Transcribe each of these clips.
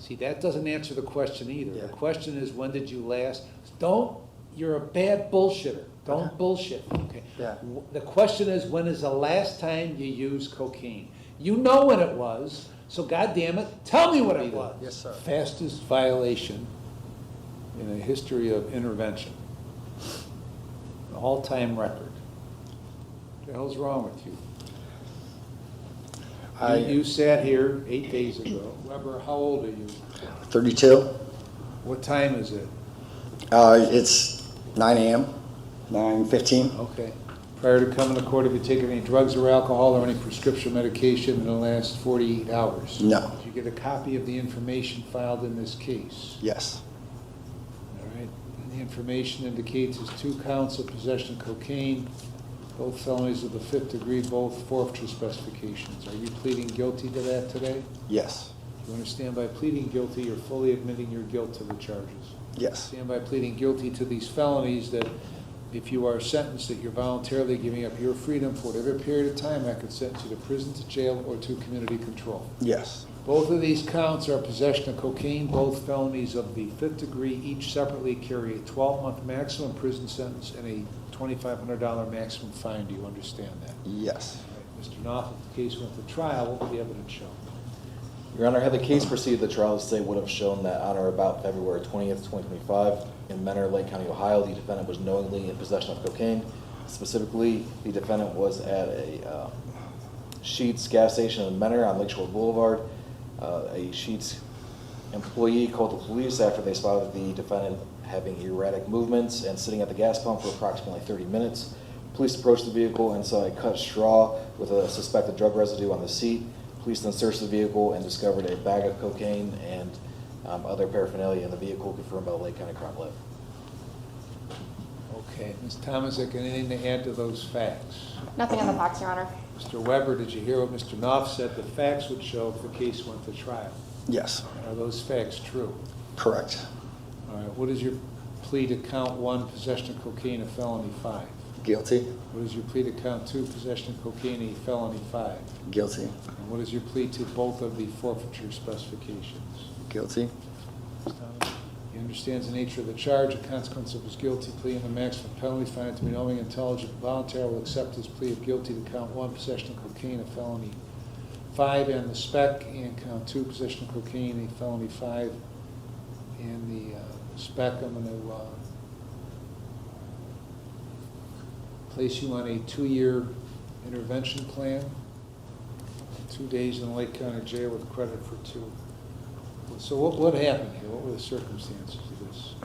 See, that doesn't answer the question either. Yeah. The question is, when did you last? You're a bad bullshitter. Don't bullshit, okay? Yeah. The question is, when is the last time you used cocaine? You know when it was, so goddamn it, tell me what it was. Yes, sir. Fastest violation in the history of intervention. An all-time record. What the hell's wrong with you? You sat here 8 days ago. Weber, how old are you? 32. What time is it? It's 9 a.m., 9:15. Okay. Prior to coming to court, have you taken any drugs or alcohol or any prescription medication in the last 48 hours? No. Did you get a copy of the information filed in this case? Yes. All right. And the information indicates there's 2 counts of possession of cocaine, both felonies of the 5th degree, both forfeiture specifications. Are you pleading guilty to that today? Yes. You understand by pleading guilty, you're fully admitting your guilt to the charges. Yes. Stand by pleading guilty to these felonies that if you are sentenced, that you're voluntarily giving up your freedom for whatever period of time that could sentence you to prison, to jail, or to community control. Yes. Both of these counts are possession of cocaine, both felonies of the 5th degree, each separately carry a 12-month maximum prison sentence and a $2,500 maximum fine. Do you understand that? Yes. All right, Mr. Knopf, if the case went to trial, what would the evidence show? Your Honor, had the case proceeded, the trial state would have shown that on or about February 20th, 2025, in Mentor, Lake County, Ohio, the defendant was knowingly in possession of cocaine. Specifically, the defendant was at a Sheetz gas station in Mentor on Lakeshore Boulevard. A Sheetz employee called the police after they spotted the defendant having erratic movements and sitting at the gas pump for approximately 30 minutes. Police approached the vehicle and saw a cut straw with a suspected drug residue on the seat. Police then searched the vehicle and discovered a bag of cocaine and other paraphernalia in the vehicle, confirmed by the Lake County Crime Lab. Okay, Ms. Tomaszek, anything to add to those facts? Nothing on the facts, Your Honor. Mr. Weber, did you hear what Mr. Knopf said? The facts would show if the case went to trial. Yes. Are those facts true? Correct. All right, what is your plea to count 1, possession of cocaine, a felony 5? Guilty. What is your plea to count 2, possession of cocaine, a felony 5? Guilty. And what is your plea to both of the forfeiture specifications? Guilty. Ms. Thomas? He understands the nature of the charge, the consequence of his guilty plea, and the maximum penalty, find it to be knowing, intelligent, and voluntary, will accept his plea of guilty to count 1, possession of cocaine, a felony 5, and the spec, and count 2, possession of cocaine, a felony 5, and the spec. I'm going to place you on a 2-year intervention plan, 2 days in Lake County Jail with credit for 2. So what happened here? What were the circumstances of this?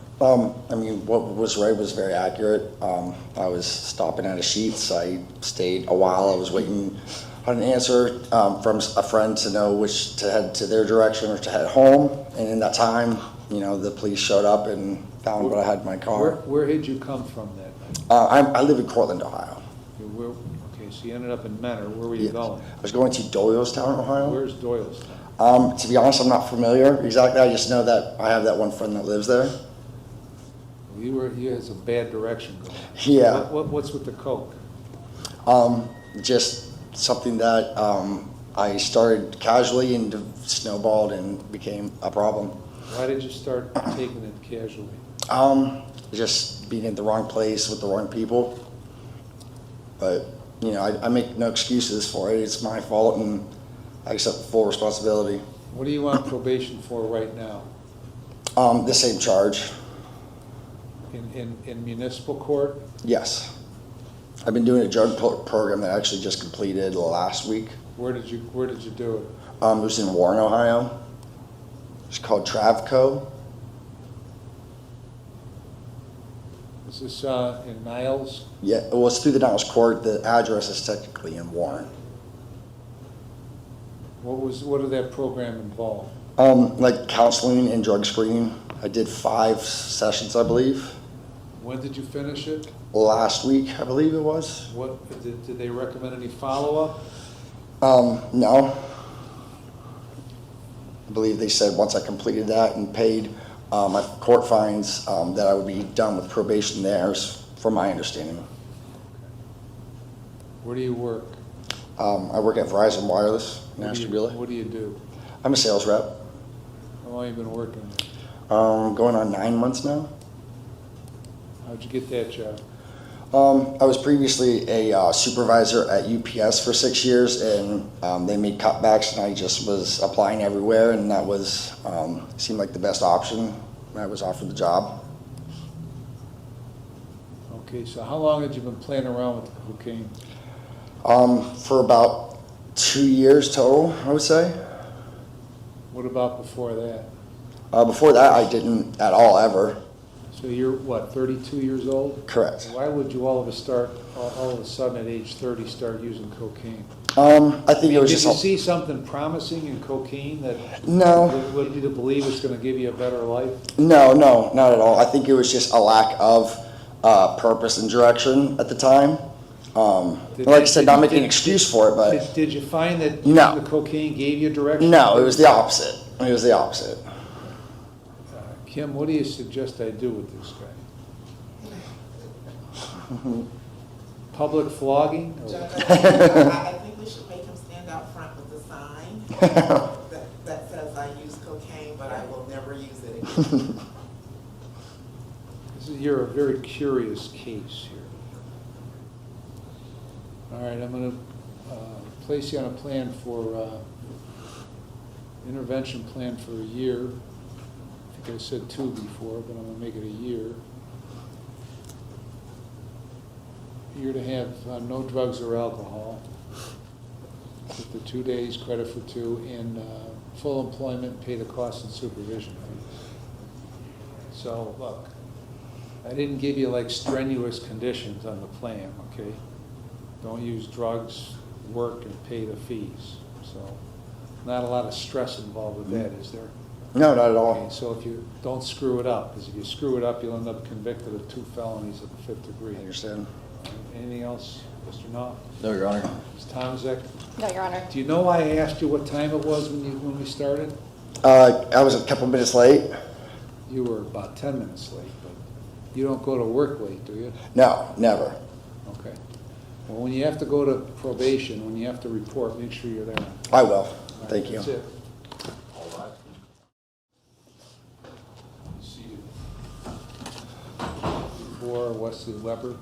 I mean, what was read was very accurate. I was stopping at a Sheetz. I stayed a while. I was waiting on an answer from a friend to know which to head to their direction or to head home. And in that time, you know, the police showed up and found what I had in my car. Where had you come from that night? I live in Cortland, Ohio. Okay, so you ended up in Mentor. Where were you Yes. going? I was going to Doylestown, Ohio. Where's Doylestown? To be honest, I'm not familiar exactly. I just know that I have that one friend that lives there. You had some bad direction going. Yeah. What's with the coke? Just something that I started casually and snowballed and became a problem. Why did you start taking it casually? Just being in the wrong place with the wrong people. But, you know, I make no excuses for it. It's my fault, and I accept full responsibility. What are you on probation for right now? The same charge. In municipal court? Yes. I've been doing a drug program that I actually just completed last week. Where did you do it? It was in Warren, Ohio. It's called Travco. Is this in Niles? Yeah, well, it's through the Niles Court. The address is technically in Warren. What did that program involve? Like counseling and drug screening. I did 5 sessions, I believe. When did you finish it? Last week, I believe it was. What did they recommend any follow-up? No. I believe they said once I completed that and paid my court fines that I would be done with probation there, from my understanding. Where do you work? I work at Verizon Wireless in Ashtabula. What do you do? I'm a sales rep. How long you been working there? Going on 9 months now. How'd you get that job? I was previously a supervisor at UPS for 6 years, and they made cutbacks, and I just was applying everywhere, and that was seemed like the best option. I was offered the job. Okay, so how long had you been playing around with the cocaine? For about 2 years total, I would say. What about before that? Before that, I didn't at all ever. So you're, what, 32 years old? Correct. Why would you all of a sudden at age 30 start using cocaine? I think it was Did just. you see something promising in cocaine that No. would lead you to believe it's going to give you a better life? No, not at all. I think it was just a lack of purpose and direction at the time. Like I said, not making an excuse for it, but Did you find that No. using the cocaine gave you direction? no, it was the opposite. It was the opposite. Kim, what do you suggest I do with this guy? Public flogging? Or- Judge, I think we should make him stand out front with a sign that says, "I use cocaine, but I will never use it again." You're a very curious case here. All right, I'm going to place you on a plan for, intervention plan for a year. I think I said 2 before, but I'm going to make it a year. You're to have no drugs or alcohol with the 2 days, credit for 2, and full employment, pay the costs and supervision fees. So, look, I didn't give you like strenuous conditions on the plan, okay? Don't use drugs, work, and pay the fees. So, not a lot of stress involved with that, is there? No, not at all. Okay, so if you don't screw it up, because if you screw it up, you'll end up convicted of 2 felonies of the 5th degree. I understand. Anything else, Mr. Knopf? No, Your Honor. Ms. Tomzek? No, Your Honor. Do you know why I asked you what time it was when we started? I was a couple minutes late. You were about 10 minutes late, but you don't go to work late, do you? No, never. Okay. Well, when you have to go to probation, when you have to report, make sure you're there. I will. All right, Thank you. That's it. All right. Seated. For Wesley Weber.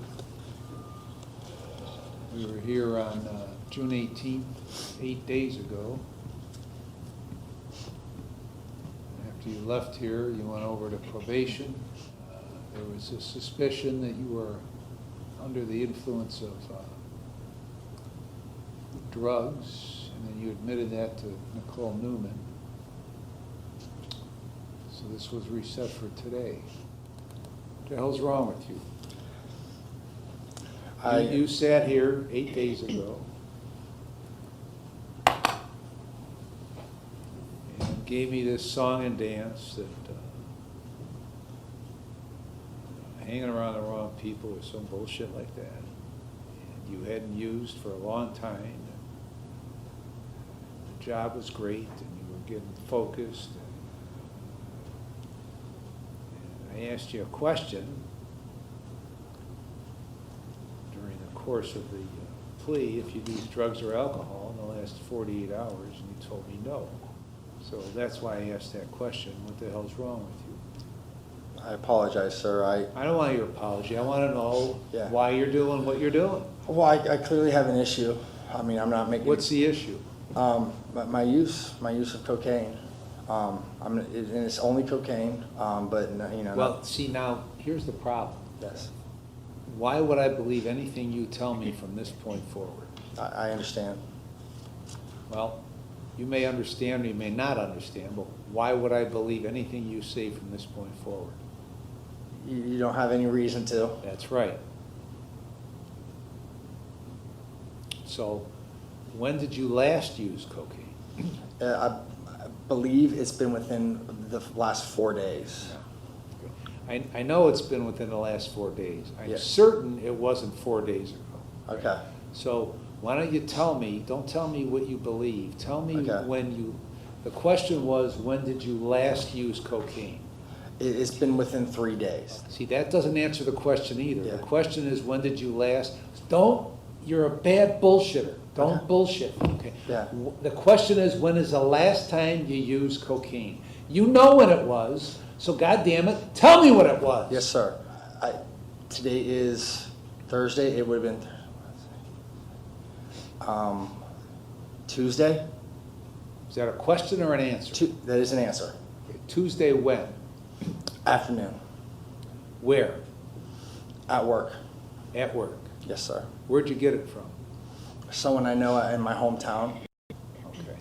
We were here on June 18th, 8 days ago. After you left here, you went over to probation. There was a suspicion that you were under the influence of drugs, and then you admitted that to Nicole Newman. So this was reset for today. What the hell's wrong with you? You sat here 8 days ago and gave me this song and dance that hanging around the wrong people or some bullshit like that. And you hadn't used for a long time. The job was great and you were getting focused. And I asked you a question during the course of the plea if you'd used drugs or alcohol in the last 48 hours, and you told me no. So that's why I asked that question. What the hell's wrong with you? I apologize, sir. I don't want your apology. I want to know Yeah. why you're doing what you're doing. Well, I clearly have an issue. I mean, I'm not making. What's the issue? My use of cocaine. And it's only cocaine. But you know. Well, see, now, here's the problem. Yes, Why would I believe anything you tell me from this point forward? I understand. Well, you may understand or you may not understand, but why would I believe anything you say from this point forward? You don't have any reason to. That's right. So, when did you last use cocaine? I believe it's been within the last 4 days. I know it's been within the last 4 days. I'm Yes. certain it wasn't 4 days ago. Okay. So why don't you tell me, don't tell me what you believe, tell me Okay. when you, the question was, when did you last use cocaine? It's been within 3 days. See, that doesn't answer the question either. Yeah. The question is, when did you last, you're a bad bullshitter. Don't Okay. bullshit, okay? Yeah. The question is, when is the last time you used cocaine? You know what it was, so goddamn it, tell me what it was. Yes, sir. Today is Thursday, it would have been Tuesday. Is that a question or an answer? That is an answer. Tuesday when? Afternoon, Where? at work. At work. Yes, sir. Where'd you get it from? Someone I know in my hometown. Okay.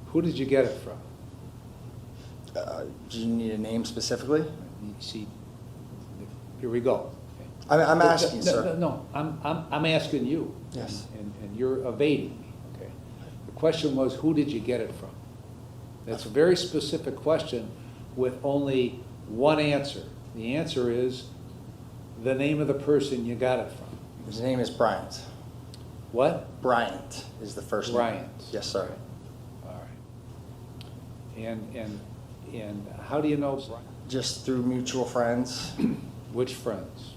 Who did you get it from? Do you need a name specifically? You see, here we go. I'm asking, sir. No, I'm asking you. Yes. And you're evading me, okay? The question was, who did you get it from? That's a very specific question with only one answer. The answer is the name of the person you got it from. His name is Bryant. What? Bryant is the first name. Bryant. Yes, sir. All right. And how do you know Bryant? Just through mutual friends. Which friends?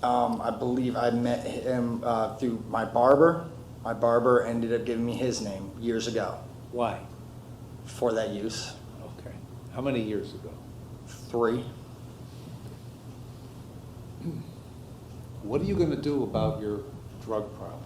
I believe I met him through my barber. My barber ended up giving me his name years ago Why? for that use. Okay. How many years ago? 3. What are you going to do about your drug problem?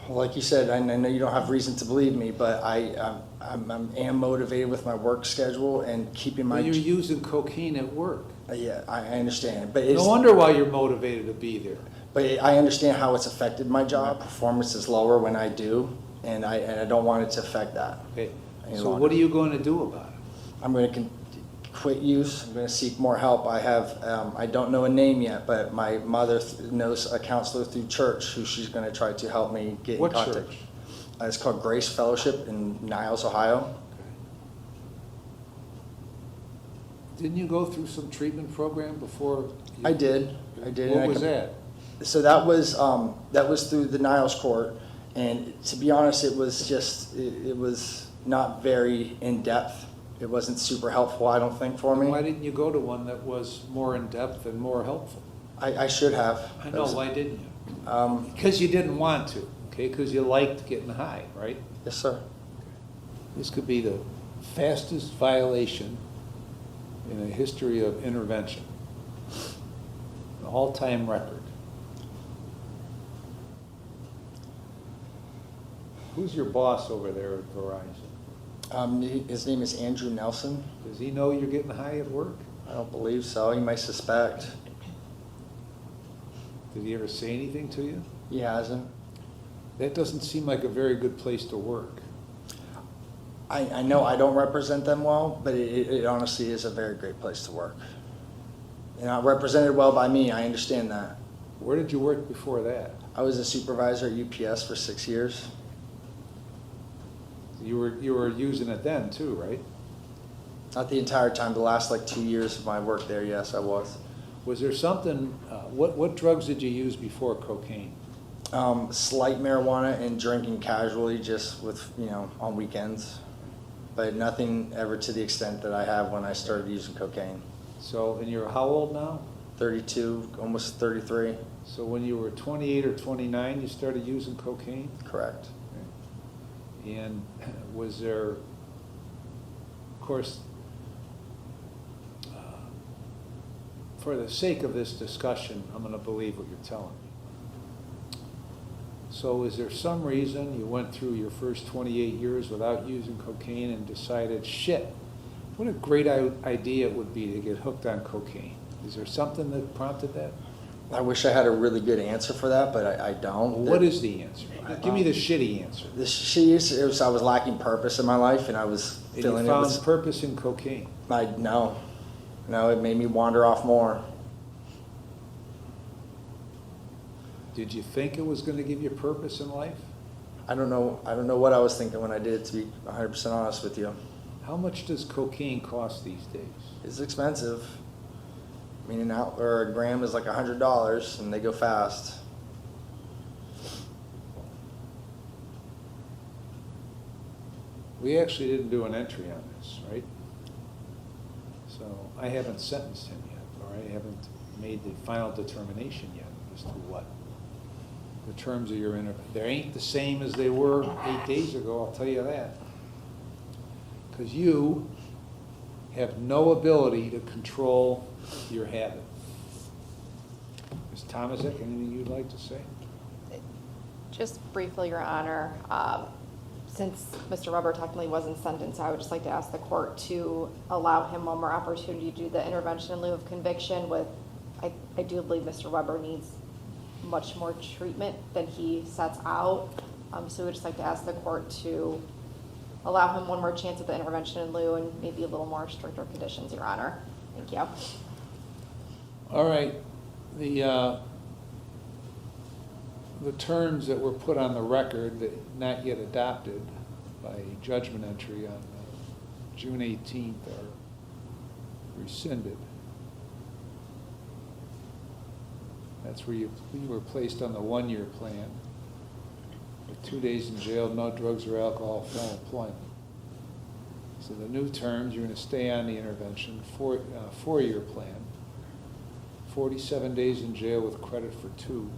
Well, like you said, I know you don't have reason to believe me, but I am motivated with my work schedule and keeping my. Well, you're using cocaine at work. Yeah, I understand, but it's. No wonder why you're motivated to be there. But I understand how it's affected my job. Performance is lower when I do, and I don't want it to affect that. Okay. Any So longer. what are you going to do about it? I'm going to quit use. I'm going to seek more help. I have, I don't know a name yet, but my mother knows a counselor through church who she's going to try to help me get What in contact. church? It's called Grace Fellowship in Niles, Ohio. Didn't you go through some treatment program before? I did. And What I was could- that? So that was through the Niles court, and to be honest, it was just it was not very in depth. It wasn't super helpful, I don't think, for me. Why didn't you go to one that was more in depth and more helpful? I should have. I know, why didn't you? Because you didn't want to, okay? Because you liked getting high, right? Yes, sir. This could be the fastest violation in a history of intervention. An all-time record. Who's your boss over there at Verizon? His name is Andrew Nelson. Does he know you're getting high at work? I don't believe so. He might suspect. Did he ever say anything to you? He hasn't. That doesn't seem like a very good place to work. I know I don't represent them well, but it honestly is a very great place to work. And not represented well by me, I understand that. Where did you work before that? I was a supervisor at UPS for 6 years. You were using it then too, right? Not the entire time, the last like 2 years of my work there, yes, I was. Was there something, what drugs did you use before cocaine? Slight marijuana and drinking casually, just with, on weekends. But nothing ever to the extent that I have when I started using cocaine. So, and you're how old now? 32, almost 33. So when you were 28 or 29, you started using cocaine? Correct. And was there, of course, for the sake of this discussion, I'm going to believe what you're telling me. So is there some reason you went through your first 28 years without using cocaine and decided, shit, what a great idea it would be to get hooked on cocaine? Is there something that prompted that? I wish I had a really good answer for that, but I don't. Well, what is the answer? Give me the shitty answer. I was lacking purpose in my life, and I was And feeling you it found was. purpose in cocaine. No, it made me wander off more. Did you think it was going to give you purpose in life? I don't know what I was thinking when I did it, to be 100% honest with you. How much does cocaine cost these days? It's expensive. I mean, a gram is like $100, and they go fast. We actually didn't do an entry on this, right? So I haven't sentenced him yet, or I haven't made the final determination yet as to what the terms of your interview. They ain't the same as they were 8 days ago, I'll tell you that. because you have no ability to control your habit. Ms. Tomaszek, anything you'd like to say? Just briefly, Your Honor, since Mr. Weber technically wasn't sentenced, I would just like to ask the court to allow him one more opportunity to do the intervention in lieu of conviction with, I do believe Mr. Weber needs much more treatment than he sets out. So we would just like to ask the court to allow him one more chance at the intervention in lieu and maybe a little more stricter conditions, Your Honor. Thank you. All right, the terms that were put on the record that not yet adopted by judgment entry on June 18th are rescinded. That's where you were placed on the 1-year plan with 2 days in jail, no drugs or alcohol, full employment. So the new terms, you're going to stay on the intervention, 4-year plan, 47 days in jail with credit for 2.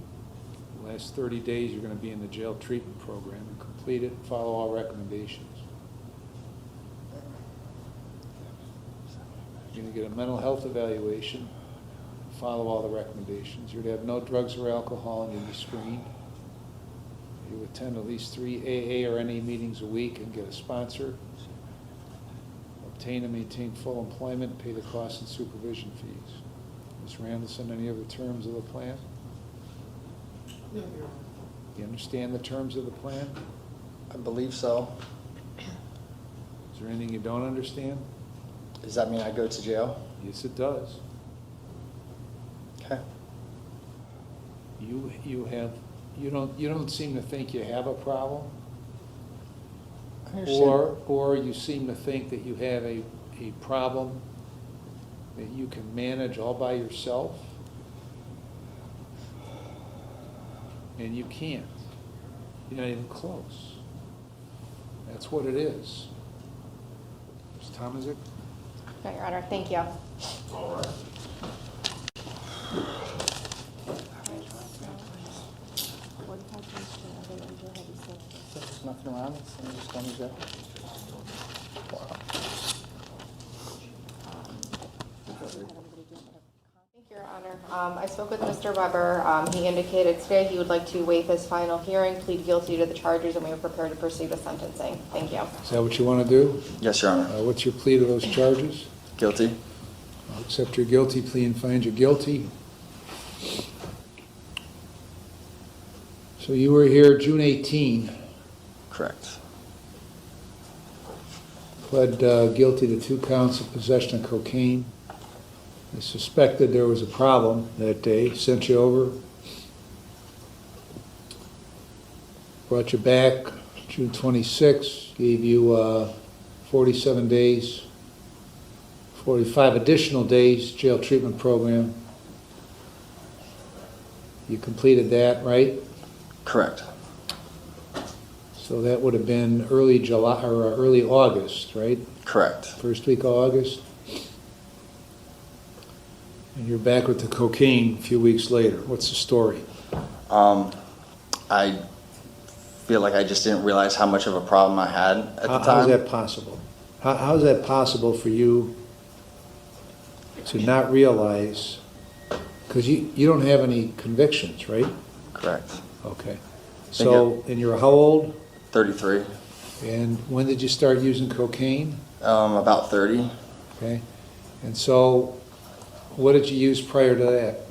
The last 30 days, you're going to be in the jail treatment program and complete it and follow all recommendations. You're going to get a mental health evaluation, follow all the recommendations. You're to have no drugs or alcohol and you'll be screened. You attend at least 3 AA or NA meetings a week and get a sponsor. Obtain and maintain full employment, pay the costs and supervision fees. Ms. Randallson, any other terms of the plan? No, Your Honor. You understand the terms of the plan? I believe so. Is there anything you don't understand? Does that mean I go to jail? Yes, it does. Okay. You don't seem to think you have a problem, I understand. or you seem to think that you have a problem that you can manage all by yourself, and you can't. You're not even close. That's what it is. Ms. Tomaszek? No, Your Honor, thank you. All right. There's nothing around it, so I'm just going to jail. Wow. Thank you, Your Honor. I spoke with Mr. Weber. He indicated today he would like to waive his final hearing, plead guilty to the charges, and we are prepared to proceed with sentencing. Thank you. Is that what you want to do? Yes, Your Honor. What's your plea to those charges? Guilty? I'll accept your guilty plea and find you guilty. So you were here June 18, Correct. pled guilty to 2 counts of possession of cocaine. They suspected there was a problem that day, sent you over, brought you back June 26, gave you 47 days, 45 additional days jail treatment program. You completed that, right? Correct. So that would have been early July or early August, right? Correct. First week of August. And you're back with the cocaine a few weeks later. What's the story? I feel like I just didn't realize how much of a problem I had at the time. How is that possible? How is that possible for you to not realize? Because you don't have any convictions, right? Correct. Okay. So, and you're how old? 33. And when did you start using cocaine? About 30. Okay. And so, what did you use prior to that?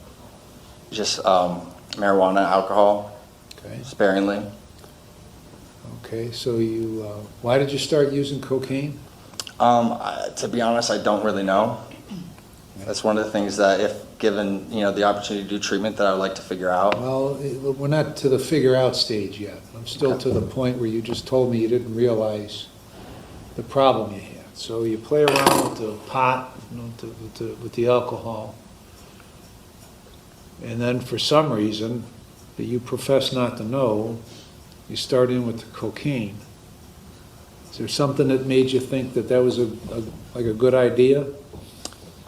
Just marijuana, alcohol, Okay. sparingly. Okay. So you, why did you start using cocaine? To be honest, I don't really know. That's one of the things that, if given the opportunity to do treatment, that I would like to figure out. Well, we're not to the figure out stage yet. I'm still Okay. to the point where you just told me you didn't realize the problem you had. So you play around with the pot, with the alcohol, and then for some reason that you profess not to know, you start in with the cocaine. Is there something that made you think that was like a good idea?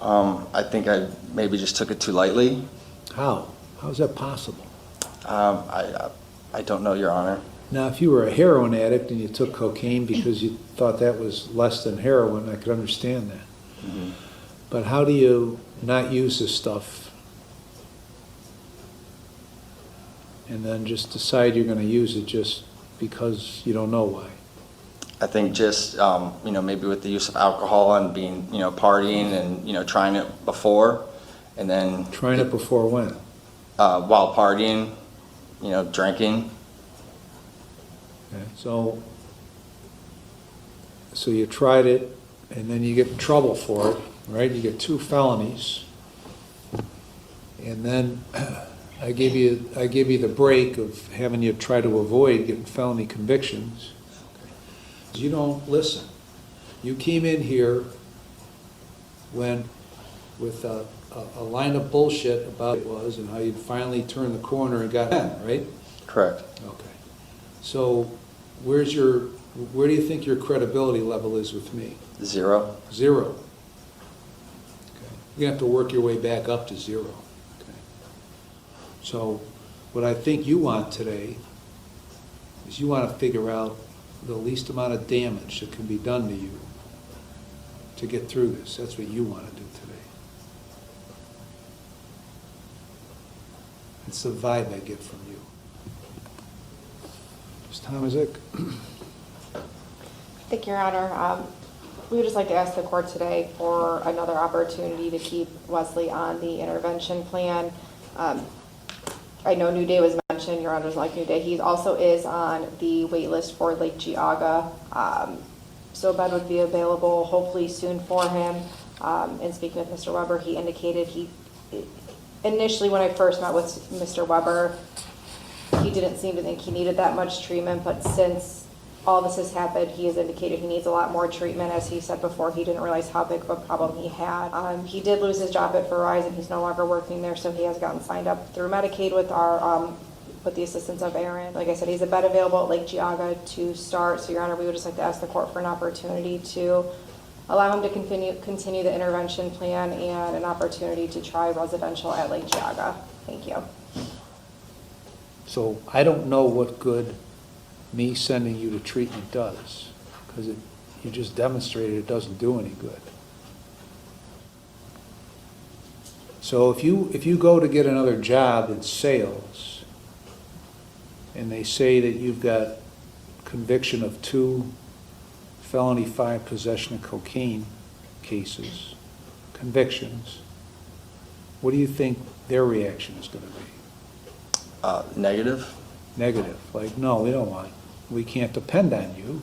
I think I maybe just took it too lightly. How? How is that possible? I don't know, Your Honor. Now, if you were a heroin addict and you took cocaine because you thought that was less than heroin, I could understand that. Mhm. But how do you not use this stuff and then just decide you're going to use it just because you don't know why? I think just, maybe with the use of alcohol and being, partying and, trying it before, and then. Trying it before when? While partying, drinking. Okay, so you tried it, and then you get in trouble for it, right? You get 2 felonies, and then I give you the break of having you try to avoid getting felony convictions. You don't listen. You came in here with a line of bullshit about it was and how you'd finally turned the corner and got in, right? Correct. Okay. So where do you think your credibility level is with me? 0. 0. Okay. You have to work your way back up to 0. Okay. So what I think you want today is you want to figure out the least amount of damage that can be done to you to get through this. That's what you want to do today. It's the vibe I get from you. Ms. Tomazik? Thank you, Your Honor. We would just like to ask the court today for another opportunity to keep Wesley on the intervention plan. I know New Day was mentioned, Your Honor's like New Day. He also is on the wait list for Lake Geauga. So a bed would be available hopefully soon for him. And speaking with Mr. Weber, he indicated initially when I first met with Mr. Weber, he didn't seem to think he needed that much treatment, but since all this has happened, he has indicated he needs a lot more treatment. As he said before, he didn't realize how big of a problem he had. He did lose his job at Verizon. He's no longer working there, so he has gotten signed up through Medicaid with with the assistance of Aaron. Like I said, he's a bed available at Lake Geauga to start. So, Your Honor, we would just like to ask the court for an opportunity to allow him to continue the intervention plan and an opportunity to try residential at Lake Geauga. Thank you. So I don't know what good me sending you to treatment does, because you just demonstrated it doesn't do any good. So if you go to get another job in sales, and they say that you've got conviction of 2 felony 5 possession of cocaine cases, convictions, what do you think their reaction is going to be? Negative. Negative, like, no, we can't depend on you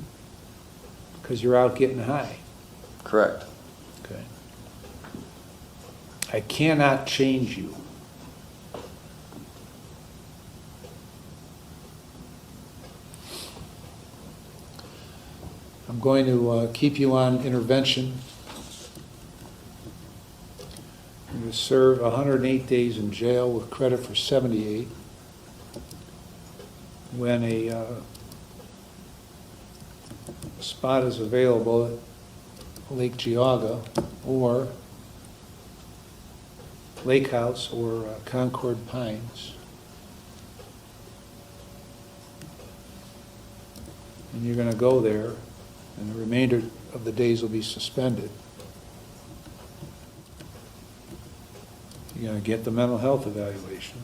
because you're out getting high. Correct. Okay. I cannot change you. I'm going to keep you on intervention. You're going to serve 108 days in jail with credit for 78. When a spot is available at Lake Geauga or Lake House or Concord Pines, and you're going to go there, and the remainder of the days will be suspended. You're going to get the mental health evaluation,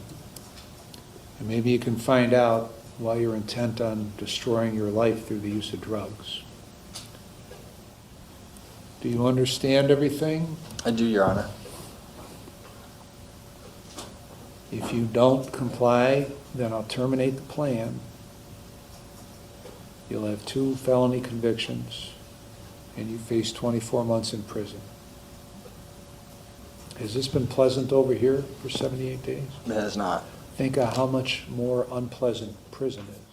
and maybe you can find out why you're intent on destroying your life through the use of drugs. Do you understand everything? I do, Your Honor. If you don't comply, then I'll terminate the plan. You'll have 2 felony convictions, and you face 24 months in prison. Has this been pleasant over here for 78 days? It is not. Think of how much more unpleasant prison is.